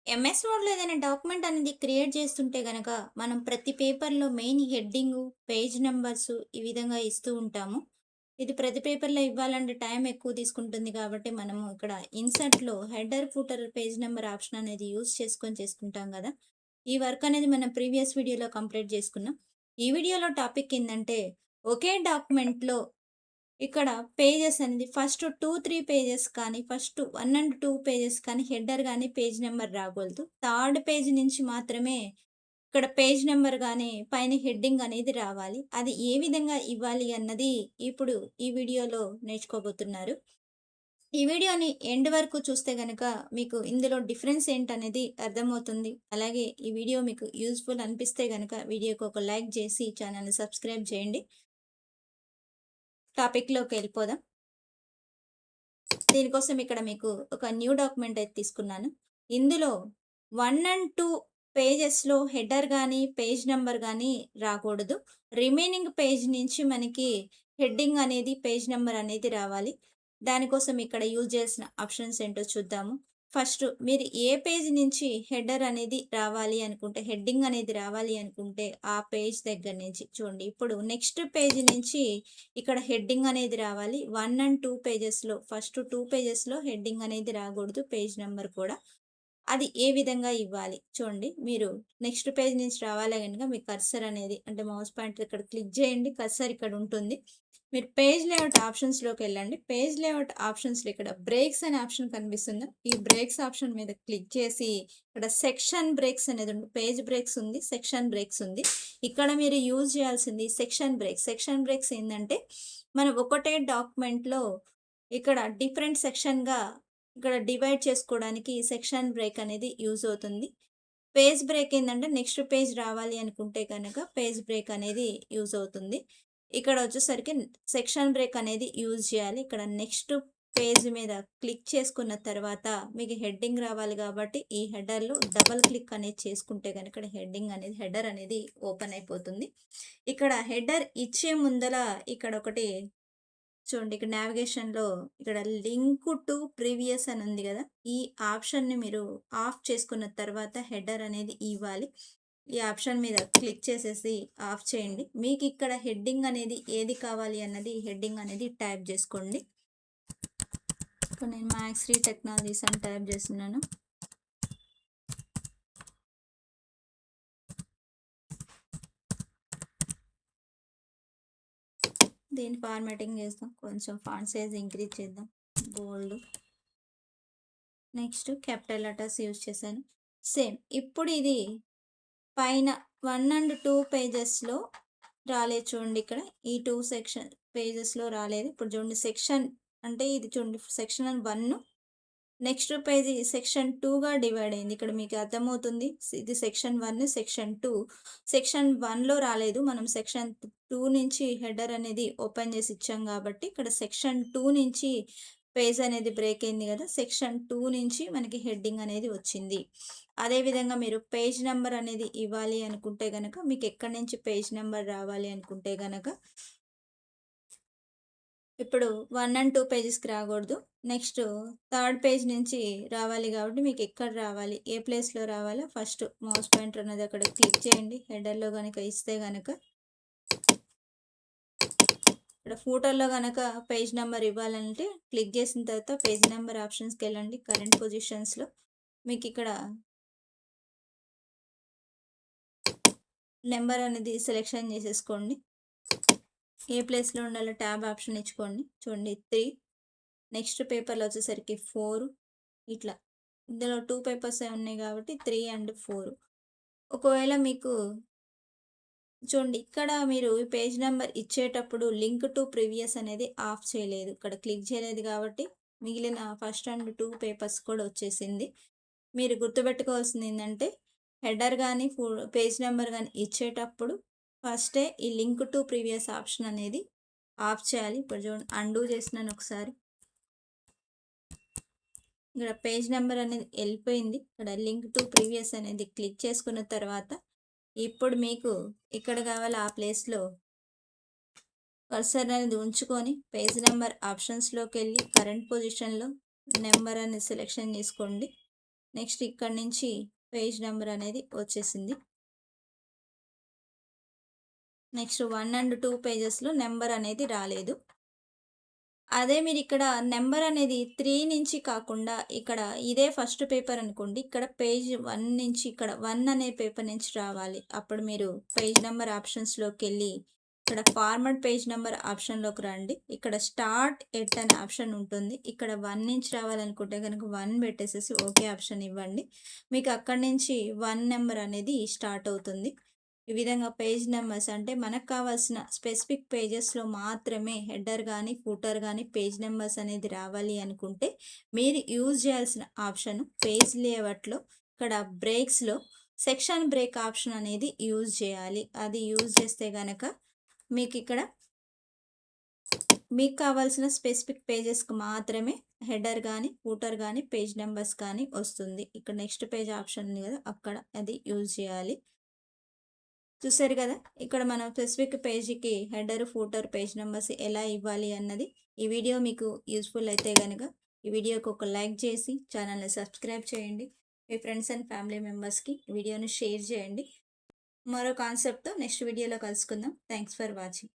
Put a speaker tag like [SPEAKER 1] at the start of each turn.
[SPEAKER 1] MS వర్డ్‌లో ఏదైనా document అనేది create చేస్తుంటే గనక, మనం ప్రతి పేపర్‌లో మెయిన్ హెడ్డింగు, పేజ్ నంబర్సు ఈ విధంగా ఇస్తూ ఉంటాము. ఇది ప్రతి పేపర్‌లో ఇవ్వాలంటే టైం ఎక్కువ తీసుకుంటుంది కాబట్టి, మనము ఇక్కడ ఇన్సర్ట్‌లో header, footer, page number option అనేది యూజ్ చేసుకొని చేసుకుంటాం గదా! ఈ వర్క్ అనేది మనం ప్రీవియస్ వీడియోలో కంప్లీట్ చేసుకున్నాం. ఈ వీడియోలో టాపిక్ ఏందంటే, ఒకే డాక్యుమెంట్‌లో ఇక్కడ పేజెస్ అనేది ఫస్ట్ 2, 3 పేజెస్ కానీ, ఫస్ట్ 1 అండ్ 2 పేజెస్ కానీ హెడర్ గానీ, పేజ్ నంబర్ రాకూడదు. థర్డ్ పేజ్ నుంచి మాత్రమే ఇక్కడ పేజ్ నంబర్ గానీ, పైన హెడ్డింగ్ అనేది రావాలి. అది ఏ విధంగా ఇవ్వాలి అన్నది ఇప్పుడు ఈ వీడియోలో నేర్చుకోబోతున్నారు. ఈ వీడియోని ఎండ్ వరకు చూస్తే గనక మీకు ఇందులో డిఫరెన్స్ ఏంటనేది అర్థమవుతుంది. అలాగే ఈ వీడియో మీకు యూజ్‌ఫుల్ అనిపిస్తే గనక వీడియోకి ఒక లైక్ చేసి ఛానెల్‌ని సబ్స్క్రైబ్ చేయండి. టాపిక్‌లోకెళ్ళిపోదాం. దీనికోసం ఇక్కడ మీకు ఒక న్యూ డాక్యుమెంట్ అయితే తీసుకున్నాను. ఇందులో 1 అండ్ 2 పేజెస్‌లో హెడర్ గానీ, పేజ్ నంబర్ గానీ రాకూడదు. రిమైనింగ్ పేజ్ నుంచి మనకి హెడ్డింగ్ అనేది, పేజ్ నంబర్ అనేది రావాలి. దానికోసం ఇక్కడ యూజ్ చేసిన ఆప్షన్స్ ఏంటో చూద్దాము. ఫస్ట్ మీరు ఏ పేజ్ నుంచి హెడర్ అనేది రావాలి అనుకుంటే, హెడ్డింగ్ అనేది రావాలి అనుకుంటే, ఆ పేజ్ దగ్గర నుంచి చూడండి. ఇప్పుడు నెక్స్ట్ పేజ్ నుంచి ఇక్కడ హెడ్డింగ్ అనేది రావాలి. 1 అండ్ 2 పేజెస్‌లో ఫస్ట్ 2 పేజెస్‌లో హెడ్డింగ్ అనేది రాకూడదు. పేజ్ నంబర్ కూడా. అది ఏ విధంగా ఇవ్వాలి? చూడండి. మీరు నెక్స్ట్ పేజ్ నుంచి రావాలి గనుక మీ కర్సర్ అనేది అంటే మౌస్ పాయింటర్ ఇక్కడ క్లిక్ చేయండి. కర్సర్ ఇక్కడ ఉంటుంది. మీరు పేజ్ లేఔట్ ఆప్షన్స్‌లోకెళ్ళండి. పేజ్ లేఔట్ ఆప్షన్స్‌లో ఇక్కడ బ్రేక్స్ అనే ఆప్షన్ కనిపిస్తుందా? ఈ బ్రేక్స్ ఆప్షన్ మీద క్లిక్ చేసి ఇక్కడ సెక్షన్ బ్రేక్స్ అనేది ఉంది. పేజ్ బ్రేక్స్ ఉంది. సెక్షన్ బ్రేక్స్ ఉంది. ఇక్కడ మీరు యూజ్ చేయాల్సింది సెక్షన్ బ్రేక్స్. సెక్షన్ బ్రేక్స్ ఏందంటే మనం ఒకటే డాక్యుమెంట్‌లో ఇక్కడ డిఫరెంట్ సెక్షన్‌గా ఇక్కడ డివైడ్ చేసుకోవడానికి సెక్షన్ బ్రేక్ అనేది యూజ్ అవుతుంది. పేజ్ బ్రేక్ ఏందంటే నెక్స్ట్ పేజ్ రావాలి అనుకుంటే గనక పేజ్ బ్రేక్ అనేది యూజ్ అవుతుంది. ఇక్కడ వచ్చేసరికి సెక్షన్ బ్రేక్ అనేది యూజ్ చేయాలి. ఇక్కడ నెక్స్ట్ పేజ్ మీద క్లిక్ చేసుకున్న తర్వాత మీకు హెడ్డింగ్ రావాలి కాబట్టి ఈ హెడర్‌లో డబుల్ క్లిక్ అనేది చేసుకుంటే గనక ఇక్కడ హెడర్ అనేది ఓపెన్ అయిపోతుంది. ఇక్కడ హెడర్ ఇచ్చే ముందల ఇక్కడ ఒకటి చూడండి ఇక్కడ నావిగేషన్‌లో ఇక్కడ లింక్ టు ప్రీవియస్ అని ఉంది గదా! ఈ ఆప్షన్‌ని మీరు ఆఫ్ చేసుకున్న తర్వాత హెడర్ అనేది ఇవ్వాలి. ఈ ఆప్షన్ మీద క్లిక్ చేసేసి ఆఫ్ చేయండి. మీకిక్కడ హెడ్డింగ్ అనేది ఏది కావాలి అన్నది హెడ్డింగ్ అనేది టైప్ జేసుకోండి. ఇప్పుడు నేను మ్యాథ్స్ 3 టెక్నాలజీస్ అని టైప్ జేస్తున్నాను. దీన్ని ఫార్మాటింగ్ చేద్దాం. కొంచెం ఫాంట్ సైజ్ ఇంక్రీజ్ చేద్దాం. బోల్డ్. నెక్స్ట్ క్యాపిటల్ లెటర్స్ యూజ్ చేశాను. సేమ్. ఇప్పుడు ఇది పైన 1 అండ్ 2 పేజెస్‌లో రాలేదు చూడండి ఇక్కడ. ఈ 2 పేజెస్‌లో రాలేదు. ఇప్పుడు చూడండి సెక్షన్ అంటే ఇది చూడండి సెక్షన్ 1 నెక్స్ట్ పేజీ సెక్షన్ 2గా డివైడ్ అయింది. ఇక్కడ మీకు అర్థమవుతుంది. ఇది సెక్షన్ 1, సెక్షన్ 2. సెక్షన్ 1లో రాలేదు. మనం సెక్షన్ 2 నుంచి హెడర్ అనేది ఓపెన్ చేసి ఇచ్చాం కాబట్టి ఇక్కడ సెక్షన్ 2 నుంచి పేజ్ అనేది బ్రేక్ అయింది కదా! సెక్షన్ 2 నుంచి మనకి హెడ్డింగ్ అనేది వచ్చింది. అదేవిధంగా మీరు పేజ్ నంబర్ అనేది ఇవ్వాలి అనుకుంటే గనక మీకు ఎక్కడి నుంచి పేజ్ నంబర్ రావాలి అనుకుంటే గనక ఇప్పుడు 1 అండ్ 2 పేజెస్‌కి రాకూడదు. నెక్స్ట్ థర్డ్ పేజ్ నుంచి రావాలి కాబట్టి మీకు ఎక్కడ రావాలి? ఏ ప్లేస్‌లో రావాలో ఫస్ట్ మౌస్ పాయింటర్ అనేది అక్కడ క్లిక్ చేయండి. హెడర్‌లో గనక ఇస్తే గనక ఇక్కడ ఫూటర్‌లో గనక పేజ్ నంబర్ ఇవ్వాలంటే క్లిక్ చేసిన తర్వాత పేజ్ నంబర్ ఆప్షన్స్‌కెళ్ళండి. కరెంట్ పొజిషన్స్‌లో మీకిక్కడ నంబర్ అనేది సెలెక్షన్ చేసేసుకోండి. ఏ ప్లేస్‌లో ఉండాలో ట్యాబ్ ఆప్షన్ ఇచ్చుకోండి. చూడండి 3 నెక్స్ట్ పేపర్‌లో వచ్చేసరికి 4 ఇట్లా. ఇందులో 2 పేపర్సే ఉన్నాయి కాబట్టి 3 అండ్ 4. ఒకవేళ మీకు చూడండి ఇక్కడ మీరు పేజ్ నంబర్ ఇచ్చేటప్పుడు లింక్ టు ప్రీవియస్ అనేది ఆఫ్ చేయలేదు. ఇక్కడ క్లిక్ చేయలేదు కాబట్టి మిగిలిన ఫస్ట్ అండ్ 2 పేపర్స్ కూడా వచ్చేసింది. మీరు గుర్తుపెట్టుకోవాల్సింది ఏందంటే హెడర్ గానీ, పేజ్ నంబర్ గానీ ఇచ్చేటప్పుడు ఫస్టే ఈ లింక్ టు ప్రీవియస్ ఆప్షన్ అనేది ఆఫ్ చేయాలి. ఇప్పుడు చూడండి అన్‌డూ చేసినాను ఒకసారి. ఇక్కడ పేజ్ నెంబర్ అనేది వెళ్ళిపోయింది. ఇక్కడ లింక్ టు ప్రీవియస్ అనేది క్లిక్ చేసుకున్న తర్వాత ఇప్పుడు మీకు ఎక్కడ కావాలో ఆ ప్లేస్‌లో కర్సర్ అనేది ఉంచుకొని పేజ్ నెంబర్ ఆప్షన్స్‌లోకెళ్ళి కరెంట్ పొజిషన్‌లో నెంబర్ అనేది సెలెక్షన్ చేసుకోండి. నెక్స్ట్ ఇక్కడి నుంచి పేజ్ నెంబర్ అనేది వచ్చేసింది. నెక్స్ట్ 1 అండ్ 2 పేజెస్‌లో నెంబర్ అనేది రాలేదు. అదే మీరిక్కడ నంబర్ అనేది 3 నుంచి కాకుండా ఇక్కడ ఇదే ఫస్ట్ పేపర్ అనుకోండి. ఇక్కడ పేజ్ 1 నుంచి ఇక్కడ 1 అనే పేపర్ నుంచి రావాలి. అప్పుడు మీరు పేజ్ నంబర్ ఆప్షన్స్‌లోకెళ్ళి ఇక్కడ ఫార్మాట్ పేజ్ నంబర్ ఆప్షన్‌లోకి రండి. ఇక్కడ స్టార్ట్ ఎట్ అనే ఆప్షన్ ఉంటుంది. ఇక్కడ 1 నుంచి రావాలనుకుంటే గనుక 1 పెట్టేసేసి ఓకే ఆప్షన్ ఇవ్వండి. మీకు అక్కడి నుంచి 1 నంబర్ అనేది స్టార్ట్ అవుతుంది. ఈ విధంగా పేజ్ నెంబర్స్ అంటే మనకు కావాల్సిన స్పెసిఫిక్ పేజెస్‌లో మాత్రమే హెడర్ గానీ, ఫూటర్ గానీ, పేజ్ నెంబర్స్ అనేది రావాలి అనుకుంటే మీరు యూజ్ చేయాల్సిన ఆప్షన్ పేజ్ లేఅవుట్‌లో ఇక్కడ బ్రేక్స్‌లో సెక్షన్ బ్రేక్ ఆప్షన్ అనేది యూజ్ చేయాలి. అది యూజ్ చేస్తే గనక మీకిక్కడ మీకు కావాల్సిన స్పెసిఫిక్ పేజెస్‌కి మాత్రమే హెడర్ గానీ, ఫూటర్ గానీ, పేజ్ నెంబర్స్ కానీ వస్తుంది. ఇక్కడ నెక్స్ట్ పేజ్ ఆప్షన్ ఉంది కదా! అక్కడ అది యూజ్ చేయాలి. చూసారు కదా! ఇక్కడ మనం స్పెసిఫిక్ పేజీకి హెడర్, ఫూటర్, పేజ్ నంబర్స్ ఎలా ఇవ్వాలి అన్నది. ఈ వీడియో మీకు యూజ్‌ఫుల్ అయితే గనక ఈ వీడియోకి ఒక లైక్ చేసి ఛానల్‌ని సబ్స్క్రైబ్ చేయండి. మీ ఫ్రెండ్స్ అండ్ ఫ్యామిలీ మెంబర్స్‌కి ఈ వీడియోని షేర్ చేయండి. మరో కాన్సెప్ట్‌తో నెక్స్ట్ వీడియోలో కలుసుకుందాం. Thanks for watching.